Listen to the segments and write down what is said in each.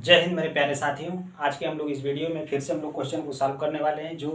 जय हिंद मेरे प्यारे साथियों। आज के हम लोग इस वीडियो में फिर से हम लोग क्वेश्चन को सॉल्व करने वाले हैं। जो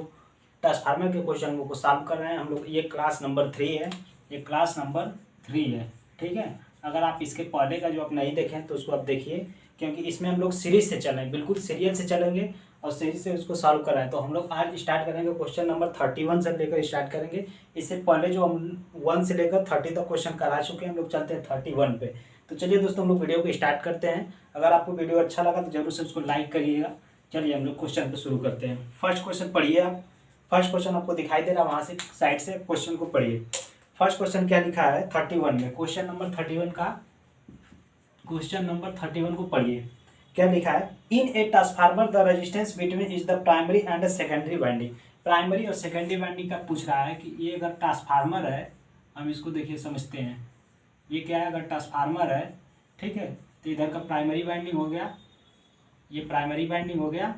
ट्रांसफार्मर के क्वेश्चन को सॉल्व कर रहे हैं हम लोग। ये क्लास नंबर 3 है, ये क्लास नंबर 3 है। ठीक है, अगर आप इसके पहले का जो आप नहीं देखें तो उसको आप देखिए, क्योंकि इसमें हम लोग सीरीज से चल रहे हैं, बिल्कुल सीरियल से चलेंगे और सीरीज से उसको सॉल्व कर रहे हैं। तो हम लोग आज स्टार्ट करेंगे क्वेश्चन नंबर 31 से लेकर स्टार्ट करेंगे। इससे पहले जो हम 1 से लेकर 30 तक क्वेश्चन करा चुके हैं, हम लोग चलते हैं 31 पे। तो चलिए दोस्तों, हम लोग वीडियो को स्टार्ट करते हैं। अगर आपको वीडियो अच्छा लगा तो जरूर से उसको लाइक करिएगा। चलिए हम लोग क्वेश्चन पे शुरू करते हैं। फर्स्ट क्वेश्चन पढ़िए आप। फर्स्ट क्वेश्चन आपको दिखाई दे रहा है, वहाँ से साइड से क्वेश्चन को पढ़िए। फर्स्ट क्वेश्चन क्या लिखा है 31 में, क्वेश्चन नंबर 31 का क्वेश्चन नंबर 31 को पढ़िए। क्या लिखा है? In a transformer the resistance between is the primary and the secondary winding. Primary और सेकेंडरी वाइंडिंग का पूछ रहा है कि ये अगर ट्रांसफार्मर है, हम इसको देखिए समझते हैं। ये क्या है? अगर ट्रांसफार्मर है, ठीक है, तो इधर का प्राइमरी वाइंडिंग हो गया, ये प्राइमरी वाइंडिंग हो गया,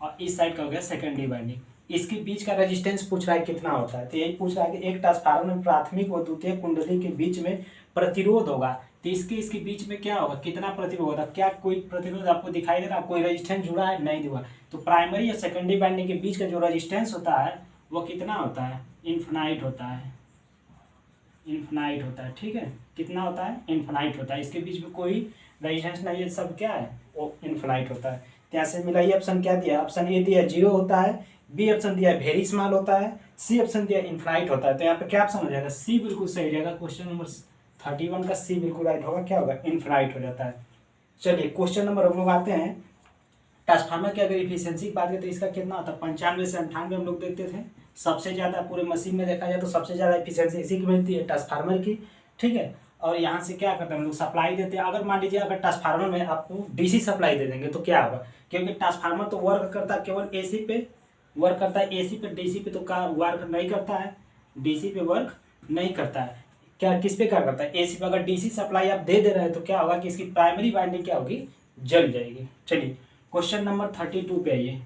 और इस साइड का हो गया सेकेंडरी वाइंडिंग। इसके बीच का रेजिस्टेंस पूछ रहा है कितना होता है। तो यही पूछ रहा है कि एक ट्रांसफार्मर में प्राथमिक और द्वितीय कुंडली के बीच में प्रतिरोध होगा, तो इसके बीच में क्या होगा, कितना प्रतिरोध होगा? क्या कोई प्रतिरोध आपको दिखाई दे रहा है? कोई रेजिस्टेंस जुड़ा है? नहीं जुड़ा। तो प्राइमरी या सेकेंडरी वाइंडिंग के बीच का जो रेजिस्टेंस होता है वो कितना होता है? इन्फिनाइट होता है। इन्फिनाइट होता है, ठीक है। कितना होता है? इन्फिनाइट होता है। इसके बीच में कोई रेजिस्टेंस नहीं है, सब क्या है? वो इन्फिनाइट होता है। तो ऐसे मिला। ये ऑप्शन क्या दिया? ऑप्शन ए दिया 0 होता है, बी ऑप्शन दिया वेरी स्मॉल होता है, सी ऑप्शन दिया इन्फिनाइट होता है। तो यहाँ पे क्या ऑप्शन हो जाएगा? सी बिल्कुल सही रहेगा। क्वेश्चन नंबर 31 का सी बिल्कुल राइट होगा। क्या होगा? इन्फिनाइट हो जाता है। चलिए क्वेश्चन नंबर हम लोग आते हैं। ट्रांसफार्मर की अगर इफिशियंसी की बात करें तो इसका कितना होता है? 95 से 98 हम लोग देखते थे। सबसे ज़्यादा पूरे मशीन में देखा जाए तो सबसे ज़्यादा इफिशियंसी इसी की मिलती है, ट्रांसफार्मर की। ठीक है, और यहाँ से क्या करते हैं हम लोग? सप्लाई देते हैं। अगर मान लीजिए अगर ट्रांसफार्मर में आपको डीसी सप्लाई दे देंगे तो क्या होगा? क्योंकि ट्रांसफार्मर तो वर्क करता है केवल एसी पे, वर्क करता है एसी पे, डीसी पे तो का वर्क नहीं करता है, डीसी पे वर्क नहीं करता है। क्या किस पे क्या करता है? एसी पे। अगर डीसी सप्लाई आप दे रहे हैं तो क्या होगा कि इसकी प्राइमरी वाइंडिंग क्या होगी? जल जाएगी। चलिए क्वेश्चन नंबर 32 पे आइए।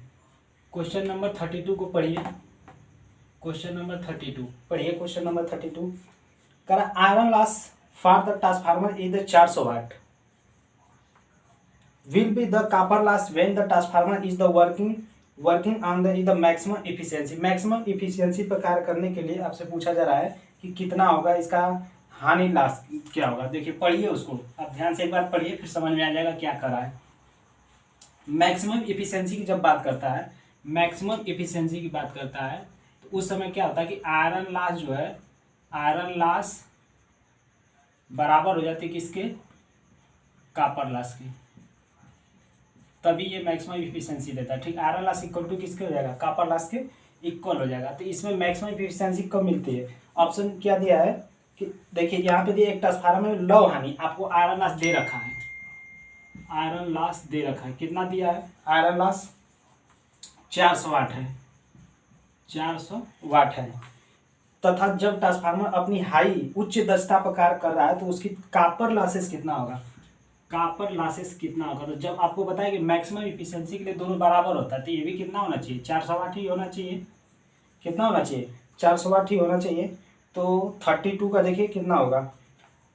क्वेश्चन नंबर 32 को पढ़िए। क्वेश्चन नंबर 32 पढ़िए। क्वेश्चन नंबर 32 करा iron loss for the transformer is the 400 watt will be the copper loss when the transformer is the working on the maximum efficiency। Maximum efficiency पर कार्य करने के लिए आपसे पूछा जा रहा है कि कितना होगा इसका हानि लॉस क्या होगा। देखिए पढ़िए उसको, आप ध्यान से एक बार पढ़िए, फिर समझ में आ जाएगा क्या कर रहा है। मैक्सिमम इफिशियंसी की जब बात करता है, मैक्सिमम इफिशियंसी की बात करता है तो उस समय क्या होता है कि आयरन लॉस जो है, आयरन लॉस बराबर हो जाती है किसके? कॉपर लॉस की। तभी ये मैक्सिमम इफिशियंसी देता है। ठीक, आयरन लॉस इक्वल टू किसके हो जाएगा? कॉपर लॉस के इक्वल हो जाएगा। तो इसमें मैक्सिमम इफिशियंसी कब मिलती है? ऑप्शन क्या दिया है कि देखिए यहाँ पे दिया एक ट्रांसफार्मर में लौ हानि, आपको आयरन लॉस दे रखा है, आयरन लॉस दे रखा है। कितना दिया है? आयरन लॉस 400 वाट है, 400 वाट है। तथा जब ट्रांसफार्मर अपनी हाई उच्च दक्षता पर कार्य कर रहा है तो उसकी कॉपर लॉसेस कितना होगा? कॉपर लॉसेस कितना होगा? तो जब आपको बताया कि मैक्सिमम इफिशियंसी के लिए दोनों बराबर होता है तो ये भी कितना होना चाहिए? 400 वाट ही होना चाहिए। कितना होना चाहिए? 400 वाट ही होना चाहिए। तो 32 का देखिए कितना होगा?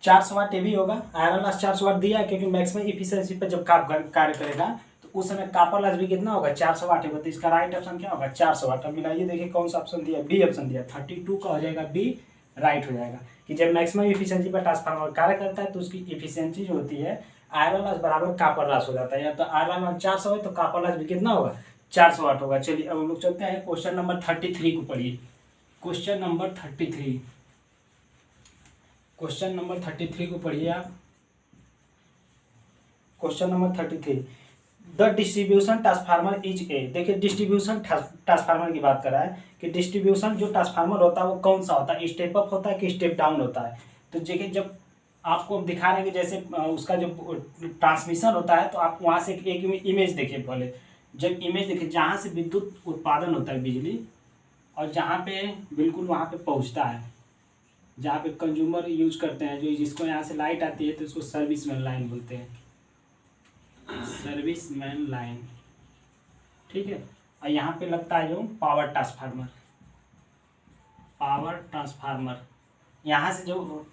400 वाट ये भी होगा। आयरन लॉस 400 वाट दिया है क्योंकि मैक्सिमम इफिशियंसी पर जब कार्य करेगा तो उस समय कॉपर लॉस भी कितना होगा? 400 वाट होगा। तो इसका राइट ऑप्शन क्या होगा? 400 वाट। अब मिलाइए, देखिए कौन सा ऑप्शन दिया? बी ऑप्शन दिया। 32 का हो जाएगा बी, राइट हो जाएगा। कि जब मैक्सिमम इफिशियंसी पर ट्रांसफार्मर कार्य करता है तो उसकी इफिशियंसी जो होती है आयरन लॉस बराबर कॉपर लॉस हो जाता है। या तो आयरन लॉस 400 है तो कॉपर लॉस भी कितना होगा? 400 वाट होगा। चलिए अब हम लोग चलते हैं क्वेश्चन नंबर 33 को पढ़िए। क्वेश्चन नंबर 33, क्वेश्चन नंबर 33 को पढ़िए आप। Question number 33 the distribution transformer is a. देखिए डिस्ट्रीब्यूशन ट्रांसफार्मर की बात कर रहा है कि डिस्ट्रीब्यूशन जो ट्रांसफार्मर होता है वो कौन सा होता है? स्टेप अप होता है कि स्टेप डाउन होता है? तो देखिए जब आपको दिखा रहे हैं कि जैसे उसका जो ट्रांसमिशन होता है तो आप वहाँ से एक इमेज देखिए पहले। जब इमेज देखिए जहाँ से विद्युत उत्पादन होता है बिजली, और जहाँ पे बिल्कुल वहाँ पे पहुँचता है, जहाँ पे कंज्यूमर यूज करते हैं, जो जिसको यहाँ से लाइट आती है तो उसको सर्विसमैन लाइन बोलते हैं, सर्विसमैन लाइन। ठीक है, और यहाँ पे लगता है जो पावर ट्रांसफार्मर, पावर ट्रांसफार्मर। यहाँ से जो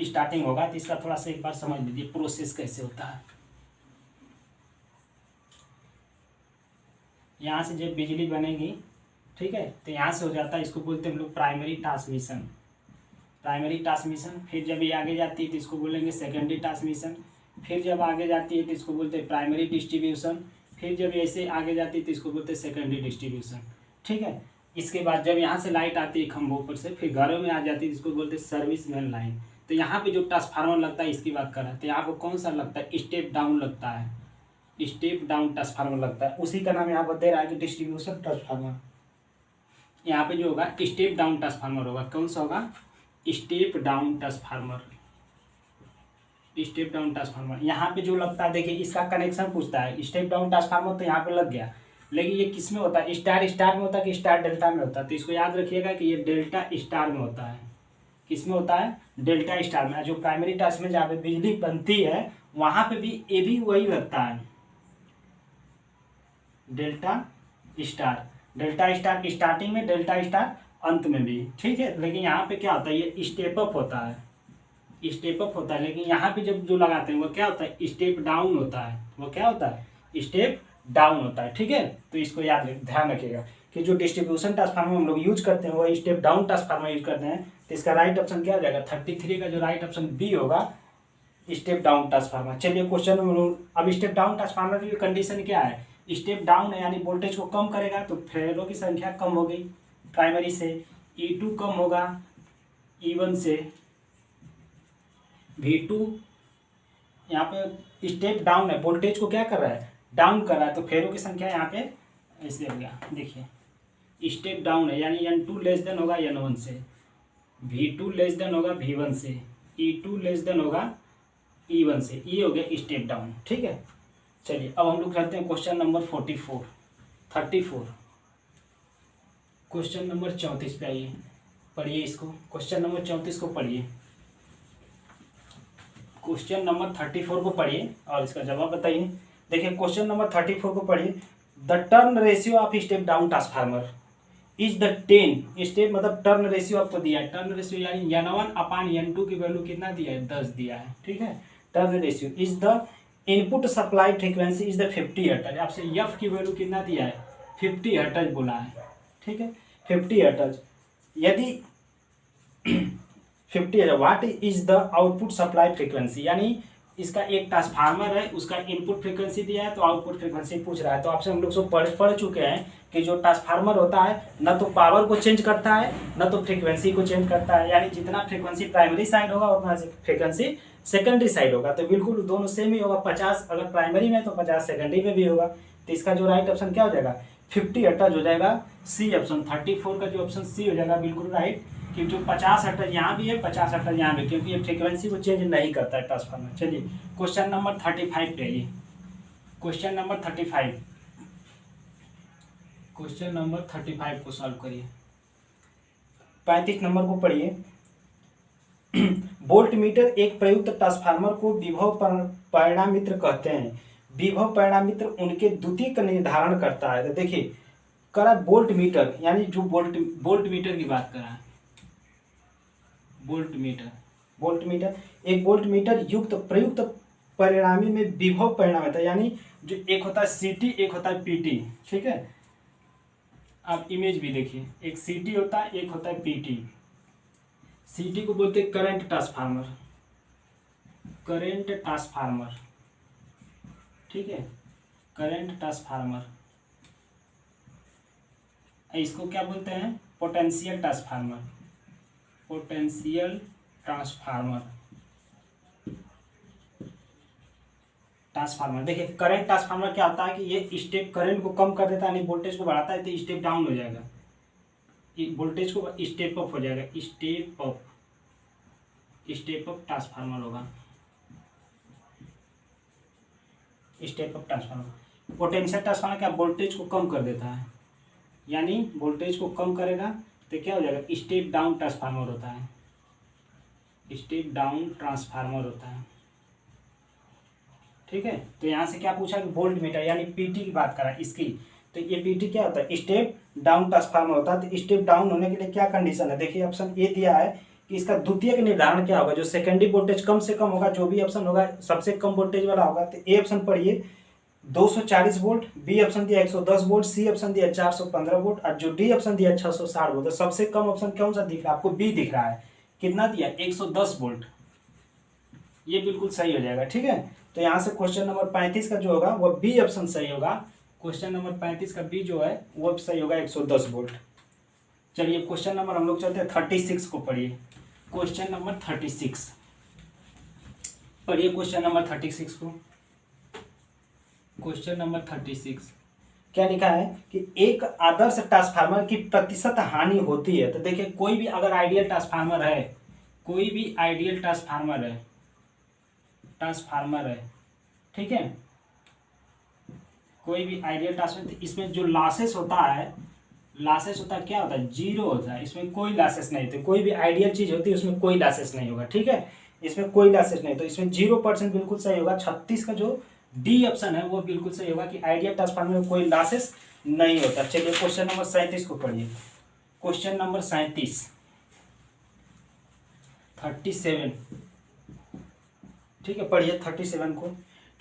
स्टार्टिंग होगा तो इसका थोड़ा सा एक बार समझ लीजिए प्रोसेस कैसे होता है। यहाँ से जब बिजली बनेगी, ठीक है, तो यहाँ से हो जाता है, इसको बोलते हैं हम लोग प्राइमरी ट्रांसमिशन, प्राइमरी ट्रांसमिशन। फिर जब ये आगे जाती है तो इसको बोलेंगे सेकेंडरी ट्रांसमिशन। फिर जब आगे जाती है तो इसको बोलते हैं प्राइमरी डिस्ट्रीब्यूशन। फिर जब ऐसे आगे जाती है तो इसको बोलते हैं सेकेंडरी डिस्ट्रीब्यूशन, ठीक है। इसके बाद जब यहाँ से लाइट आती है खंभों पर से, फिर घरों में आ जाती है, इसको बोलते हैं सर्विस मेन लाइन। तो यहाँ पे जो ट्रांसफार्मर लगता है इसकी बात कर रहा है, तो यहाँ पर कौन सा लगता है, स्टेप डाउन लगता है, स्टेप डाउन ट्रांसफार्मर लगता है। उसी का नाम यहाँ पर दे रहा है कि डिस्ट्रीब्यूशन ट्रांसफार्मर। यहाँ पे जो होगा स्टेप डाउन ट्रांसफार्मर होगा। कौन सा होगा, step down transformer, step down transformer. यहाँ पे जो लगता है, देखिए इसका कनेक्शन पूछता है, स्टेप डाउन ट्रांसफार्मर तो यहाँ पे लग गया, लेकिन ये किस में होता है, स्टार स्टार में होता है कि स्टार डेल्टा में होता है। तो इसको याद रखिएगा कि ये डेल्टा स्टार में होता है। किस में होता है, डेल्टा स्टार में। जो प्राइमरी ट्रांसमिशन जहाँ पे बिजली बनती है वहाँ पे भी ये भी वही लगता है, delta star. Delta star starting में, डेल्टा स्टार अंत में भी, ठीक है। लेकिन यहाँ पे क्या होता है, ये स्टेप अप होता है, स्टेप अप होता है। लेकिन यहाँ पे जब जो लगाते हैं वो क्या होता है, स्टेप डाउन होता है। वो क्या होता है, स्टेप डाउन होता है, ठीक है। तो इसको याद ध्यान रखिएगा कि जो डिस्ट्रीब्यूशन ट्रांसफार्मर हम लोग यूज करते हैं वो स्टेप डाउन ट्रांसफार्मर यूज करते हैं। तो इसका राइट ऑप्शन क्या हो जाएगा, 33 का जो राइट ऑप्शन बी होगा, स्टेप डाउन ट्रांसफार्मर। चलिए क्वेश्चन में, अब स्टेप डाउन ट्रांसफार्मर की कंडीशन क्या है, स्टेप डाउन है यानी वोल्टेज को कम करेगा तो फेरों की संख्या कम होगी प्राइमरी से, E2 कम होगा E1 से, V2 यहाँ पे स्टेप डाउन है, वोल्टेज को क्या कर रहा है, डाउन कर रहा है, तो फेरों की संख्या यहाँ पे ऐसे हो गया। देखिए स्टेप डाउन है यानी N2 लेस देन होगा N1 से, V2 लेस देन होगा V1 से, E2 लेस देन होगा E1 से। ये हो गया स्टेप डाउन, ठीक है। चलिए अब हम लोग करते हैं क्वेश्चन नंबर 34 क्वेश्चन नंबर 34 पे आइए, पढ़िए इसको। क्वेश्चन नंबर 34 को पढ़िए, क्वेश्चन नंबर 34 को पढ़िए और इसका जवाब बताइए। देखिए क्वेश्चन नंबर 34 को पढ़िए। The turn ratio of step down transformer is the 10 step, मतलब टर्न रेशियो आपको दिया है, टर्न रेशियो यानी N1/N2 की वैल्यू कितना दिया है, 10 दिया है, ठीक है। Turn ratio is the input supply frequency is the 50 hertz, आपसे एफ की वैल्यू कितना दिया है, 50 हर्ट्ज बोला है, ठीक है, 50 हर्ट्ज। यदि 50 hertz, what is the output supply frequency, यानी इसका एक ट्रांसफार्मर है, उसका इनपुट फ्रीक्वेंसी दिया है तो आउटपुट फ्रीक्वेंसी पूछ रहा है। तो आपसे हम लोग सब पढ़ चुके हैं कि जो ट्रांसफार्मर होता है न तो पावर को चेंज करता है न तो फ्रीक्वेंसी को चेंज करता है, यानी जितना फ्रीक्वेंसी प्राइमरी साइड होगा उतना फ्रीक्वेंसी सेकेंडरी साइड होगा। तो बिल्कुल दोनों सेम ही होगा, 50 अगर प्राइमरी में तो 50 सेकेंडरी में भी होगा। तो इसका जो राइट ऑप्शन क्या हो जाएगा, 50 हर्ट्ज हो जाएगा, सी ऑप्शन। 34 का जो ऑप्शन सी हो जाएगा बिल्कुल राइट, कि जो 50 हर्ट्ज यहाँ भी है 50 हर्ट्ज यहाँ भी, क्योंकि ये फ्रीक्वेंसी को चेंज नहीं करता है ट्रांसफार्मर। चलिए क्वेश्चन नंबर 35 पे आइए, क्वेश्चन नंबर 35, क्वेश्चन नंबर 35 को सॉल्व करिए। 35 नंबर को पढ़िए। वोल्ट मीटर एक प्रयुक्त ट्रांसफार्मर को विभव परिणामित्र कहते हैं। विभव परिणामित्र उनके द्वितीयक का निर्धारण करता है। तो देखिए करा वोल्ट मीटर, यानी जो वोल्ट मीटर की बात करा है, वोल्ट मीटर एक वोल्ट मीटर युक्त प्रयुक्त परिणामी में विभव परिणाम होता है, यानी जो एक होता है सीटी एक होता है पीटी, ठीक है। आप इमेज भी देखिए, एक सीटी होता है एक होता है पीटी। सीटी को बोलते हैं करंट ट्रांसफार्मर, ठीक है, करंट ट्रांसफार्मर। इसको क्या बोलते हैं, पोटेंशियल ट्रांसफार्मर। देखिए करंट ट्रांसफार्मर क्या होता है कि ये स्टेप करंट को कम कर देता है, यानी वोल्टेज को बढ़ाता है तो स्टेप डाउन हो जाएगा, वोल्टेज को स्टेप अप हो जाएगा, स्टेप अप ट्रांसफार्मर होगा, step up transformer. Potential transformer क्या वोल्टेज को कम कर देता है, यानी वोल्टेज को कम करेगा तो क्या हो जाएगा, स्टेप डाउन ट्रांसफार्मर होता है, स्टेप डाउन ट्रांसफार्मर होता है, ठीक है। तो यहाँ से क्या पूछा कि वोल्ट मीटर यानी पीटी की बात करा इसकी, तो ये पीटी क्या होता है, स्टेप डाउन ट्रांसफार्मर होता है। तो स्टेप डाउन होने के लिए क्या कंडीशन है, देखिए ऑप्शन ए दिया है कि इसका द्वितीयक निर्धारण क्या होगा, जो सेकेंडरी वोल्टेज कम से कम होगा, जो भी ऑप्शन होगा सबसे कम वोल्टेज वाला होगा। तो ए ऑप्शन पढ़िए, 240 वोल्ट, बी ऑप्शन दिया 110 वोल्ट, सी ऑप्शन दिया 415 वोल्ट और जो डी ऑप्शन दिया 660 वोल्ट। तो सबसे कम ऑप्शन कौन सा दिख रहा है आपको? बी दिख रहा है। कितना दिया? 110 वोल्ट। ये बिल्कुल सही हो जाएगा। ठीक है, तो यहाँ से क्वेश्चन नंबर 35 का जो होगा वह बी ऑप्शन सही होगा। क्वेश्चन नंबर 35 का बी जो है वो सही होगा, 110 वोल्ट। चलिए क्वेश्चन नंबर हम लोग चलते हैं 36 को पढ़िए। क्वेश्चन नंबर 36 पढ़िए। क्वेश्चन नंबर 36 को, क्वेश्चन नंबर 36 क्या लिखा है कि एक आदर्श ट्रांसफार्मर की प्रतिशत हानि होती है। तो देखिए कोई भी अगर आइडियल ट्रांसफार्मर है, कोई भी आइडियल ट्रांसफार्मर है, ठीक है, कोई भी आइडियल ट्रांसफार्मर, इसमें जो लॉसेस होता है क्या होता है? जीरो होता है। इसमें कोई लॉसेस नहीं होते। कोई भी आइडियल चीज होती है उसमें कोई लॉसेस नहीं होगा। ठीक है, इसमें कोई लॉसेस नहीं, तो इसमें 0% बिल्कुल सही होगा। 36 का जो डी ऑप्शन है वो बिल्कुल सही होगा कि आइडियल ट्रांसफार्मर में कोई लॉसेस नहीं होता। चलिए क्वेश्चन नंबर 37 को पढ़िए। क्वेश्चन नंबर 37 37, ठीक है, पढ़िए 37 को।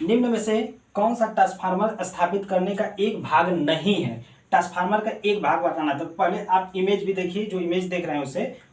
निम्न में से कौन सा ट्रांसफार्मर स्थापित करने का एक भाग नहीं है? ट्रांसफार्मर का एक भाग बताना। तो पहले आप इमेज भी देखिए, जो इमेज देख रहे हैं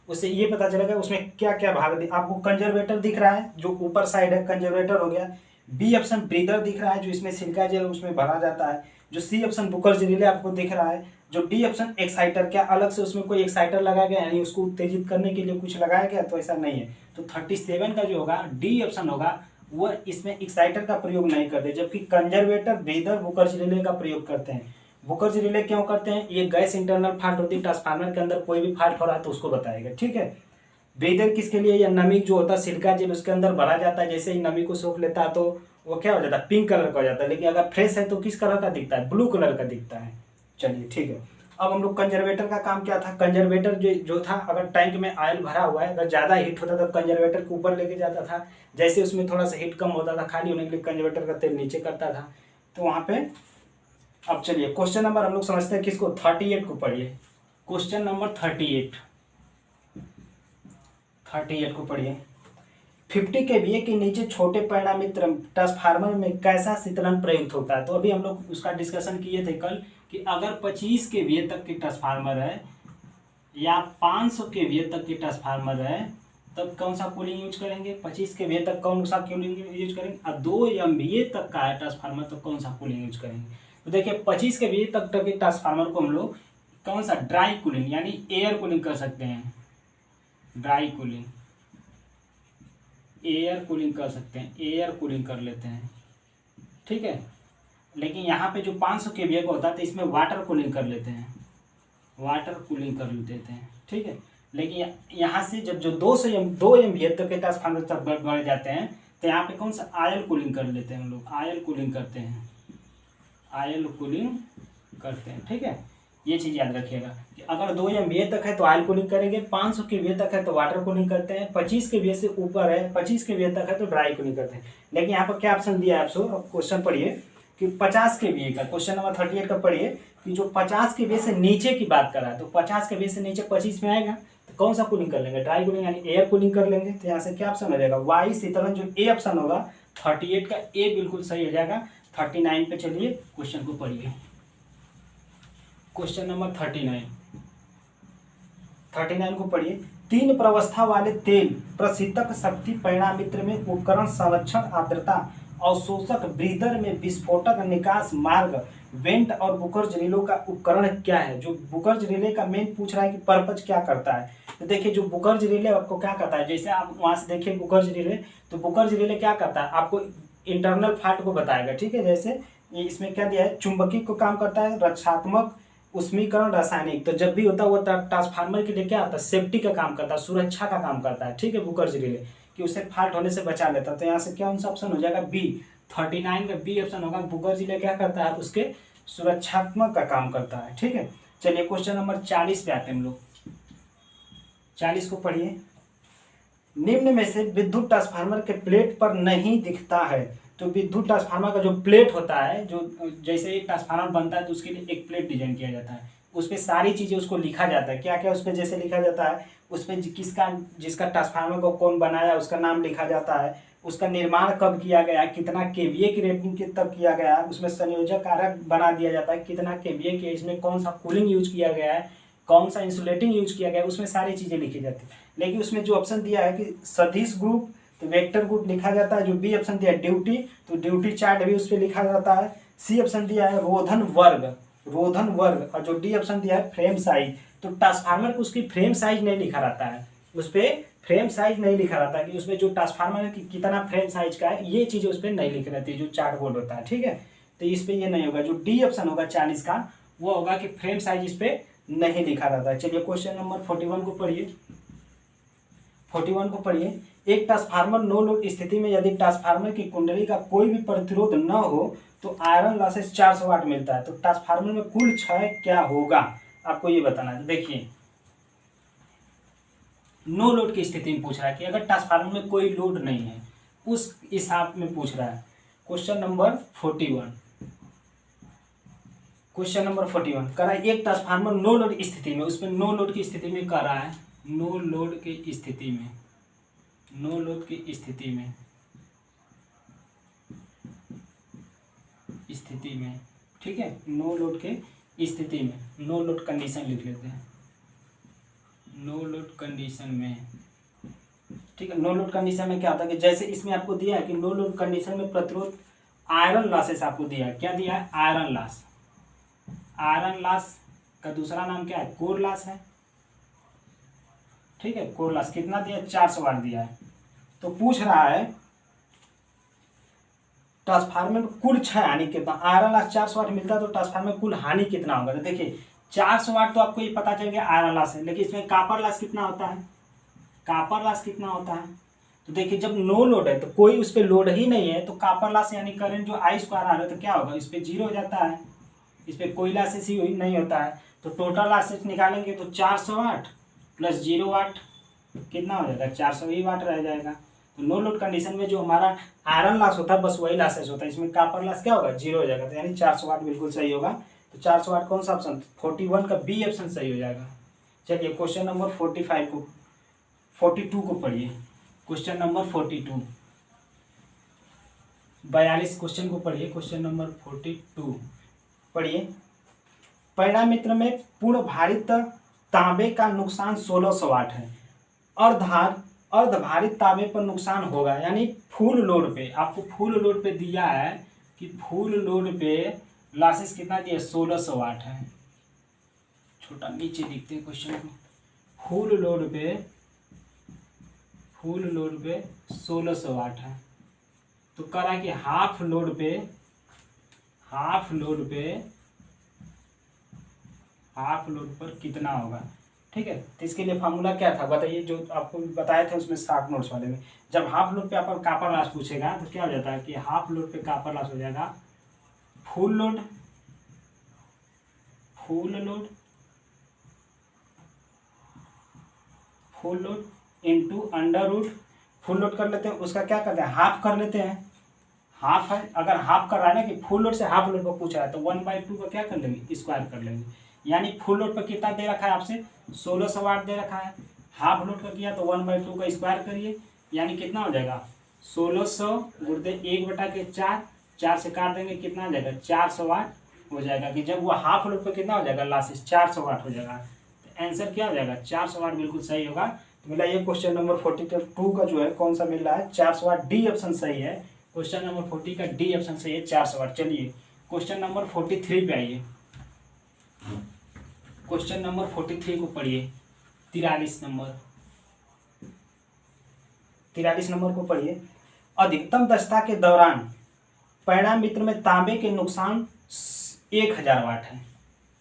उससे ये पता चलेगा उसमें क्या क्या भाग आपको। कंजर्वेटर दिख रहा है जो ऊपर साइड है, कंजर्वेटर हो गया। बी ऑप्शन ब्रीदर दिख रहा है जो इसमें सिलिका जेल उसमें भरा जाता है। जो सी ऑप्शन बुकर्स रिले आपको दिख रहा है। जो डी ऑप्शन एक्साइटर, क्या अलग से उसमें कोई एक्साइटर लगाया गया यानी उसको उत्तेजित करने के लिए कुछ लगाया गया? तो ऐसा नहीं है। तो 37 का जो होगा डी ऑप्शन होगा, वो इसमें एक्साइटर का प्रयोग नहीं करते, जबकि कंजर्वेटर, ब्रीदर, बुकर्स रिले का प्रयोग करते हैं। बुकर्स रिले क्यों करते हैं? ये गैस इंटरनल फॉल्ट होती है ट्रांसफार्मर के अंदर, कोई भी फॉल्ट हो रहा है तो उसको बताएगा। ठीक है, ब्रीदर किसके लिए? या नमी जो होता है सिलिका जेल उसके अंदर भरा जाता है, जैसे ही नमी को सोख लेता है तो वो क्या हो जाता है? पिंक कलर का हो जाता है। लेकिन अगर फ्रेश है तो किस कलर का दिखता है? ब्लू कलर का दिखता है। चलिए ठीक है, अब हम लोग कंजर्वेटर का काम क्या था? कंजर्वेटर जो था, अगर टैंक में ऑयल भरा हुआ है, अगर ज़्यादा हीट होता तो कंजर्वेटर के ऊपर लेके जाता था। जैसे उसमें थोड़ा सा हीट कम होता था, खाली होने के लिए कंजर्वेटर का तेल नीचे करता था। तो वहाँ पे अब चलिए क्वेश्चन नंबर हम लोग समझते हैं किसको? 38 को पढ़िए। क्वेश्चन नंबर 38 को पढ़िए। 50 kVA के नीचे छोटे परिणामी ट्रांसफार्मर में कैसा शीतलन प्रयुक्त होता है? तो अभी हम लोग उसका डिस्कशन किए थे कल कि अगर 25 kVA तक के ट्रांसफार्मर है या 500 kVA तक के ट्रांसफार्मर है तब कौन सा कूलिंग यूज करेंगे? 25 kVA तक कौन सा कूलिंग यूज करेंगे, और 2 MVA तक का है ट्रांसफार्मर तो कौन सा कूलिंग यूज करेंगे? तो देखिए 25 kVA तक के ट्रांसफार्मर को हम लोग कौन सा ड्राई कूलिंग यानी एयर कूलिंग कर सकते हैं। ड्राई कूलिंग, एयर कूलिंग कर सकते हैं, एयर कूलिंग कर लेते हैं। ठीक है, लेकिन यहाँ पे जो 500 kVA का होता है तो इसमें वाटर कूलिंग कर लेते हैं, वाटर कूलिंग कर लेते हैं। ठीक है, लेकिन यहाँ से जब जो 2 MVA तक के ट्रांसफार्मर तक बढ़ जाते हैं तो यहाँ पे कौन सा आयल कूलिंग कर लेते हैं हम लोग, आयल कूलिंग करते हैं, आयल कूलिंग करते हैं। ठीक है, ये चीज़ याद रखिएगा कि अगर 2 MVA तक है तो ऑयल कूलिंग करेंगे, 500 kVA तक है तो वाटर कूलिंग करते हैं, 25 kVA से ऊपर है, 25 kVA तक है तो ड्राई कूलिंग करते हैं। लेकिन यहाँ पर क्या ऑप्शन दिया है आपको? अब क्वेश्चन पढ़िए कि 50 kVA का, क्वेश्चन नंबर 38 का पढ़िए कि जो 50 kVA से नीचे की बात कर रहा है, तो 50 kVA से नीचे 25 में आएगा तो कौन सा कूलिंग कर लेंगे? ड्राई कूलिंग यानी एयर कूलिंग कर लेंगे। तो यहाँ से क्या ऑप्शन हो जाएगा? वायु शीतलन, जो ए ऑप्शन होगा 38 का ए बिल्कुल सही हो जाएगा। 39 पे चलिए क्वेश्चन को पढ़िए। क्वेश्चन नंबर 39 को पढ़िए। 3 प्रवस्था वाले तेल प्रशीतक शक्ति परिणामित्र में उपकरण संरक्षण आर्द्रता अवशोषक ब्रीदर में विस्फोटक निकास मार्ग वेंट और बुकर्ज रिले का उपकरण क्या है? जो बुकर्ज रिले का मेन पूछ रहा है कि पर्पज क्या करता है। तो देखिए जो बुकर्ज रिले आपको क्या करता है, जैसे आप वहां से देखिए बुकर्ज रिले, तो बुकर्ज रिले क्या करता है आपको इंटरनल फॉल्ट को बताएगा। ठीक है, जैसे इसमें क्या दिया है, चुंबकीय को काम करता है, रक्षात्मक, उष्मीकरण, रासायनिक। तो जब भी होता है वो ट्रांसफार्मर के लिए क्या आता है? सेफ्टी का काम करता है, सुरक्षा का काम करता है। ठीक है, बुकर्ज रिले कि उसे फॉल्ट होने से बचा लेता है। तो यहाँ से क्या सा ऑप्शन हो जाएगा? बी। 39 का बी ऑप्शन होगा। बुकर्ज रिले क्या करता है? उसके सुरक्षात्मक का काम करता है। ठीक है, चलिए क्वेश्चन नंबर 40 पे आते हैं हम लोग। 40 को पढ़िए। निम्न में से विद्युत ट्रांसफार्मर के प्लेट पर नहीं दिखता है। तो विद्युत ट्रांसफार्मर का जो प्लेट होता है, जो जैसे एक ट्रांसफार्मर बनता है तो उसके लिए एक प्लेट डिजाइन किया जाता है, उस पर सारी चीज़ें उसको लिखा जाता है। क्या क्या उस पर जैसे लिखा जाता है? उस पर जिसका ट्रांसफार्मर को कौन बनाया उसका नाम लिखा जाता है, उसका निर्माण कब किया गया, कितना केवीए की रेटिंग के तब किया गया, उसमें संयोजक कारक बना दिया जाता है, कितना केवीए के, इसमें कौन सा कूलिंग यूज किया गया है, कौन सा इंसुलेटिंग यूज किया गया है, उसमें सारी चीज़ें लिखी जाती है। लेकिन उसमें जो ऑप्शन दिया है कि सदिश ग्रुप, तो वेक्टर ग्रुप लिखा जाता है। जो बी ऑप्शन दिया है ड्यूटी, तो ड्यूटी चार्ट भी उस पर लिखा जाता है। सी ऑप्शन दिया है रोधन वर्ग, रोधन वर्ग, और जो डी ऑप्शन दिया है फ्रेम साइज, तो ट्रांसफार्मर को उसकी फ्रेम साइज नहीं लिखा रहता है, उस पर फ्रेम साइज नहीं लिखा रहता है कि उसमें जो ट्रांसफार्मर है कि कितना फ्रेम साइज का है, ये चीज़ें उस पर नहीं लिखी रहती है, जो चार्ट बोर्ड होता है। ठीक है, तो इस पर ये नहीं होगा। जो डी ऑप्शन होगा 40 का, वो होगा कि फ्रेम साइज इस पर नहीं लिखा रहता है। चलिए क्वेश्चन नंबर 41 को पढ़िए। 41 को पढ़िए। एक ट्रांसफार्मर नो लोड स्थिति में यदि ट्रांसफार्मर की कुंडली का कोई भी प्रतिरोध न हो तो आयरन लॉसेस 400 वाट मिलता है। तो ट्रांसफार्मर में कुल क्षय क्या होगा, आपको ये बताना है। देखिए, नो लोड की स्थिति में पूछ रहा है कि अगर ट्रांसफार्मर में कोई लोड नहीं है, उस हिसाब में पूछ रहा है। क्वेश्चन नंबर 41, क्वेश्चन नंबर 41 कह रहा है एक ट्रांसफार्मर नो लोड स्थिति में, उसमें नो लोड की स्थिति में कह रहा है, नो लोड की स्थिति में, नो लोड की स्थिति में, स्थिति में, ठीक है, नो लोड के स्थिति में, नो लोड कंडीशन लिख लेते हैं, नो लोड कंडीशन में। ठीक है, नो लोड कंडीशन में क्या होता है कि जैसे इसमें आपको दिया है कि नो लोड कंडीशन में प्रतिरोध आयरन लॉसेस आपको दिया है। क्या दिया है? Iron loss. आयरन लॉस का दूसरा नाम क्या है? कोर लॉस है। ठीक है, कोर लॉस कितना दिया? 400 वाट दिया है। तो पूछ रहा है ट्रांसफार्मर में कुल क्षय हानि कितना, आयरन लॉस 400 वाट मिलता है तो ट्रांसफार्मर में कुल हानि कितना होगा। तो देखिए 400 वाट तो आपको ये पता चल गया आयरन लॉस है, लेकिन इसमें कॉपर लॉस कितना होता है, कॉपर लॉस कितना होता है। तो देखिए जब नो लोड है तो कोई उस पर लोड ही नहीं है, तो कॉपर लॉस यानी करंट जो आई स्क्वायर आ रहा है तो क्या होगा, इस पर 0 हो जाता है, इस पर कोई लॉसेस ही नहीं होता है। तो टोटल लॉसेस निकालेंगे तो 400 वाट प्लस 0 वाट कितना हो जाएगा, 400 ही वाट रह जाएगा। तो नो लोड कंडीशन में जो हमारा आयरन लॉस होता है बस वही लॉसेस होता है, इसमें कॉपर लॉस क्या होगा, 0 हो जाएगा। तो यानी 400 वाट बिल्कुल सही होगा। तो 400 वाट कौन सा ऑप्शन, 41 का बी ऑप्शन सही हो जाएगा। चलिए क्वेश्चन नंबर 42 को पढ़िए। क्वेश्चन नंबर 42, 42 क्वेश्चन को पढ़िए। क्वेश्चन नंबर 42 पढ़िए। परिणाम मित्र में पूर्ण भारित तांबे का नुकसान 1600 वाट है। अर्धभारित तांबे पर नुकसान होगा, यानी फुल लोड पे, आपको फुल लोड पे दिया है कि फुल लोड पे लॉसेस कितना दिया, 1600 वाट है। छोटा नीचे लिखते हैं क्वेश्चन को। फुल लोड पे 1600 वाट है। तो कह रहा है कि हाफ लोड पर कितना होगा। ठीक है, तो इसके लिए फार्मूला क्या था बताइए, जो आपको बताए थे उसमें शॉर्ट नोट्स वाले में। जब हाफ लोड पे आप कॉपर लॉस पूछेगा तो क्या हो जाता है कि हाफ लोड पे कॉपर लॉस हो जाएगा full load into under root. Full load कर लेते हैं, उसका क्या करते हैं, हाफ कर लेते हैं। हाफ है, अगर हाफ कर रहा है ना कि फुल लोड से हाफ लोड पर पूछ रहा है तो 1/2 का क्या कर लेंगे, स्क्वायर कर लेंगे। यानी फुल लोड पर कितना दे रखा है आपसे, 1600 वाट दे रखा है। हाफ लोड का किया तो 1/2 का स्क्वायर करिए, यानी कितना हो जाएगा 1600 गुणित 1/4, 4 से काट देंगे कितना हो जाएगा 400 वाट हो जाएगा। कि जब वो हाफ लोड पर कितना हो जाएगा लॉसेस 400 वाट हो जाएगा। तो आंसर क्या हो जाएगा 400 वाट, बिल्कुल सही होगा। तो मिला ये क्वेश्चन नंबर 42 का जो है कौन सा मिल रहा है, 400 वाट, डी ऑप्शन सही है। क्वेश्चन नंबर 40 का डी ऑप्शन सही है, 400 वाट। चलिए क्वेश्चन नंबर 43 पे आइए। क्वेश्चन नंबर 43 को पढ़िए। 43 नंबर को पढ़िए। अधिकतम दक्षता के दौरान परिणाम मित्र में तांबे के नुकसान 1000 वाट है।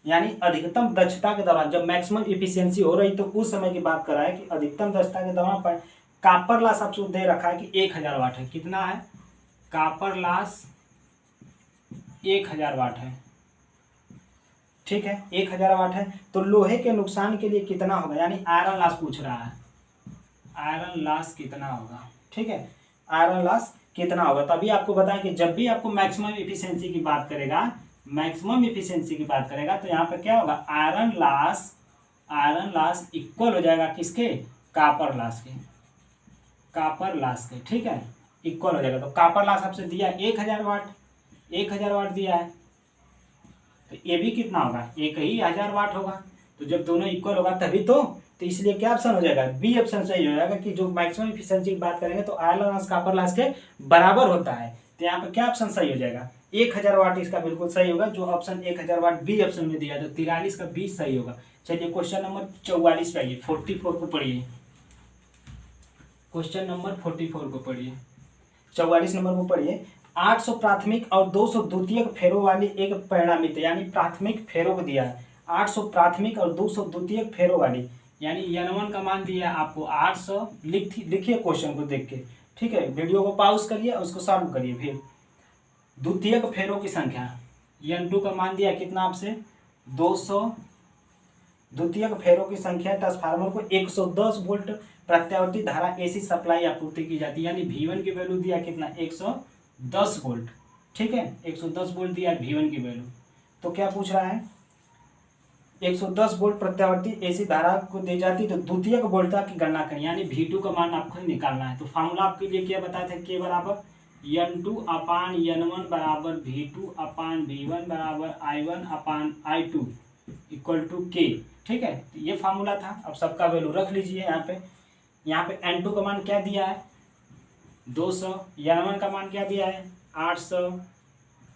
यानी अधिकतम दक्षता के दौरान जब मैक्सिमम इफिशियंसी हो रही तो उस समय की बात कर रहा है कि अधिकतम दक्षता के दौरान पर कॉपर लॉस आपको दे रखा है कि 1000 वाट है। कितना है, कॉपर लॉस 1000 वाट है। ठीक है, 1000 वाट है। तो लोहे के नुकसान के लिए कितना होगा, यानी आयरन लॉस पूछ रहा है, आयरन लॉस कितना होगा। ठीक है, आयरन लॉस कितना होगा। तभी आपको बताया कि जब भी आपको मैक्सिमम इफिशियंसी की बात करेगा, तो यहाँ पे क्या होगा, आयरन लॉस इक्वल हो जाएगा किसके, कॉपर लॉस के। ठीक है, इक्वल हो जाएगा। तो कॉपर लॉस आपसे दिया 1000 वाट, 1000 वाट दिया है, तो ये भी कितना होगा, 1000 वाट होगा। तो जब दोनों इक्वल होगा तभी तो इसलिए क्या ऑप्शन हो जाएगा, बी ऑप्शन सही हो जाएगा कि जो मैक्सिमम इफिशिएंसी की बात करेंगे तो आयरन लॉस कॉपर लॉस के बराबर होता है। तो यहाँ पर क्या ऑप्शन सही हो जाएगा, 1000 वाट इसका बिल्कुल सही होगा, जो ऑप्शन 1000 वाट बी ऑप्शन में दिया, तो 43 का बी सही होगा। चलिए क्वेश्चन नंबर 44 पे आइए, 44 को पढ़िए, क्वेश्चन नंबर 44 को पढ़िए, 44 नंबर को पढ़िए। 800 प्राथमिक और 200 द्वितीयक फेरों वाली एक परिणामित, यानी प्राथमिक फेरों को दिया है, 800 प्राथमिक और 200 द्वितीयक फेरों वाली, यानी N1 का मान दिया है आपको 800। लिखिए क्वेश्चन को देख के, ठीक है, वीडियो को पॉज करिए और उसको सॉल्व करिए। फिर द्वितीयक फेरों की संख्या, N2 का मान दिया कितना आपसे 200, द्वितीयक फेरों की संख्या, ट्रांसफार्मर को 110 वोल्ट प्रत्यावर्ती धारा एसी सप्लाई आपूर्ति की जाती है, यानी V1 की वैल्यू दिया कितना 110 वोल्ट, ठीक है, 110 वोल्ट दिया V1 की वैल्यू। तो क्या पूछ रहा है, 110 वोल्ट प्रत्यावर्ती एसी धारा को दी जाती, तो द्वितीयक वोल्टता की गणना करें, यानी V2 का मान आपको निकालना है। तो फार्मूला आपके लिए क्या बताया था, K बराबर N2 अपान N1 बराबर V2 अपान V1 बराबर I1 upon I2 equal to K, ठीक है, तो ये फार्मूला था। अब सबका वैल्यू रख लीजिए यहाँ पे N2 का मान क्या दिया है 200, N1 का मान क्या दिया है 800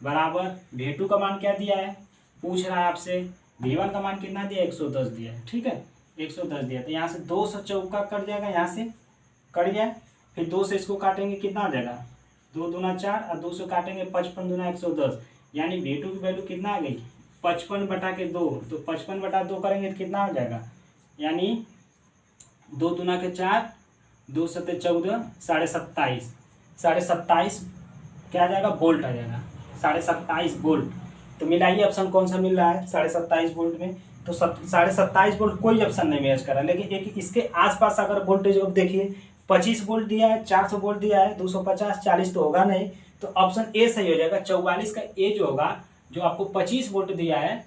बराबर V2 का मान क्या दिया है, पूछ रहा है आपसे, V1 का मान कितना दिया 110 दिया है, ठीक है, 110 दिया। तो यहाँ से 200 चौका कट जाएगा, यहाँ से कट गया, फिर 2 से इसको काटेंगे कितना आ जाएगा 2 दूना 4 और 200 काटेंगे 55 दूना 110, यानी V2 की वैल्यू कितना आ गई 55 बटा के 2, तो 55 बटा 2 करेंगे तो कितना आ जाएगा, यानी 2 दूना के 4, 2 सत्ते 14, 27.5, 27.5 क्या आ जाएगा वोल्ट आ जाएगा, 27.5 वोल्ट। तो मिलाइए ऑप्शन कौन सा मिल रहा है 27.5 वोल्ट में, तो 27.5 वोल्ट कोई ऑप्शन नहीं मैच कर रहा है, लेकिन एक इसके आसपास अगर वोल्टेज अब देखिए 25 वोल्ट दिया है, 400 वोल्ट दिया है, 250, 40 तो होगा नहीं, तो ऑप्शन ए सही हो जाएगा। 44 का ए जो होगा, जो आपको 25 वोल्ट दिया है,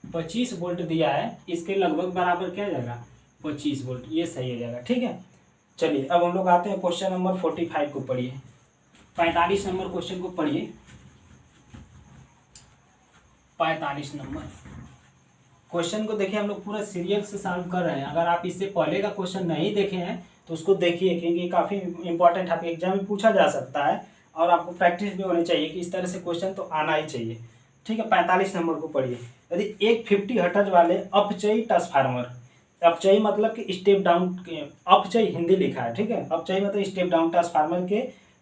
25 वोल्ट दिया है, इसके लगभग बराबर क्या जाएगा 25 वोल्ट, ये सही हो जाएगा, ठीक है। चलिए अब हम लोग आते हैं क्वेश्चन नंबर 45 को पढ़िए, 45 नंबर क्वेश्चन को पढ़िए, 45 नंबर क्वेश्चन को देखिए, हम लोग पूरा सीरियल से सॉल्व कर रहे हैं। अगर आप इससे पहले का क्वेश्चन नहीं देखे हैं तो उसको देखिए, क्योंकि ये काफ़ी इंपॉर्टेंट आपके एग्जाम में पूछा जा सकता है और आपको प्रैक्टिस भी होनी चाहिए कि इस तरह से क्वेश्चन तो आना ही चाहिए, ठीक है। 45 नंबर को पढ़िए। यदि एक 50 हर्ट्ज वाले अपचयी ट्रांसफार्मर, अपचयी मतलब कि स्टेप डाउन, अपचयी हिंदी लिखा है, ठीक है, अपचयी मतलब स्टेप डाउन ट्रांसफार्मर के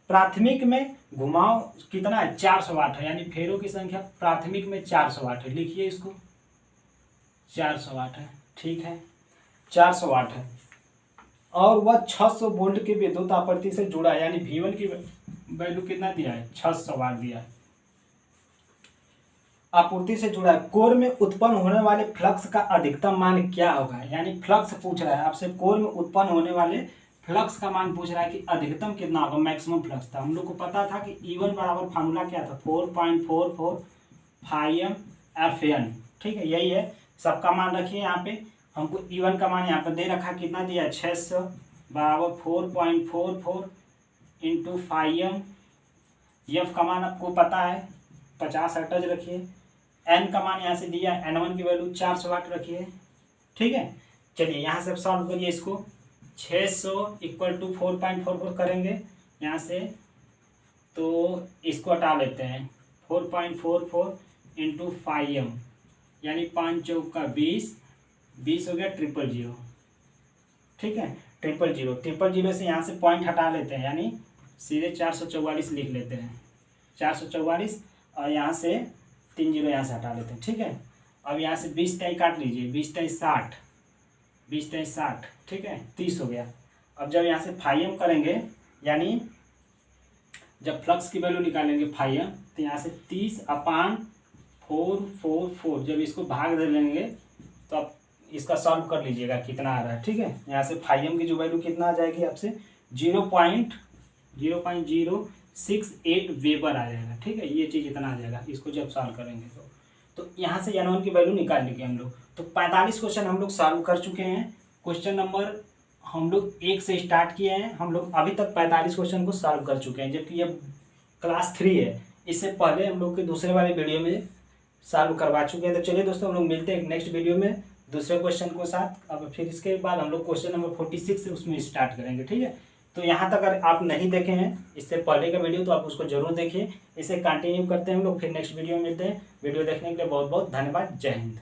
प्राथमिक में घुमाव कितना है 400 वाट है, यानी फेरों की संख्या प्राथमिक में 400 वाट है, लिखिए इसको 400 वाट है, ठीक है, 400 वाट है, और वह 600 वोल्ट की विद्युत आपूर्ति से जुड़ा है, यानी V1 की वैल्यू कितना दिया है 600 वाट दिया है, आपूर्ति से जुड़ा है। कोर में उत्पन्न होने वाले फ्लक्स का अधिकतम मान क्या होगा, यानी फ्लक्स पूछ रहा है आपसे, कोर में उत्पन्न होने वाले फ्लक्स का मान पूछ रहा है कि अधिकतम कितना होगा, मैक्सिमम फ्लक्स था। हम लोग को पता था कि E1 बराबर फार्मूला क्या था 4.44 φm Fn, ठीक है, यही है। सबका मान रखिए यहाँ पे, हमको E1 का मान यहाँ पर दे रखा, कितना दिया है 600 बराबर 4.44 इंटू φm, F का मान आपको पता है 50 हर्ट्ज रखिए, N का मान यहाँ से दिया, N1 की वैल्यू 400 वाट रखिए, ठीक है। चलिए यहाँ से सॉल्व करिए इसको, 600 इक्वल टू 4.44 करेंगे यहाँ से, तो इसको हटा लेते हैं 4.44 इंटू φm, यानी 5 चौका 20, 20 हो गया 000, ठीक है, 000 से यहाँ से पॉइंट हटा लेते हैं, यानी सीधे 444 लिख लेते हैं, 444, और यहाँ से 3 जीरो यहाँ से हटा लेते हैं, ठीक है। अब यहाँ से 20 टाई काट लीजिए, 20 टाई 60, 20 टाई 60, ठीक है, 30 हो गया। अब जब यहाँ से φm करेंगे, यानी जब फ्लक्स की वैल्यू निकालेंगे φm, तो यहाँ से 30 अपान 444, जब इसको भाग दे लेंगे तो आप इसका सॉल्व कर लीजिएगा कितना आ रहा है, ठीक है। यहाँ से φm की जो वैल्यू कितना आ जाएगी आपसे 0.068 वेबर आ जाएगा, ठीक है, ये चीज़ इतना आ जाएगा इसको जब सॉल्व करेंगे तो यहाँ से N1 की वैल्यू निकाल लेंगे हम लोग। तो 45 क्वेश्चन हम लोग सॉल्व कर चुके हैं। क्वेश्चन नंबर हम लोग 1 से स्टार्ट किए हैं, हम लोग अभी तक 45 क्वेश्चन को सॉल्व कर चुके हैं, जबकि ये क्लास 3 है। इससे पहले हम लोग के दूसरे वाले वीडियो में सॉल्व करवा चुके हैं। तो चलिए दोस्तों, हम लोग मिलते हैं नेक्स्ट वीडियो में दूसरे क्वेश्चन को साथ। अब फिर इसके बाद हम लोग क्वेश्चन नंबर 46 से उसमें स्टार्ट करेंगे, ठीक है। तो यहाँ तक अगर आप नहीं देखे हैं इससे पहले का वीडियो तो आप उसको जरूर देखिए। इसे कंटिन्यू करते हैं हम लोग, फिर नेक्स्ट वीडियो में मिलते हैं। वीडियो देखने के लिए बहुत बहुत धन्यवाद। जय हिंद।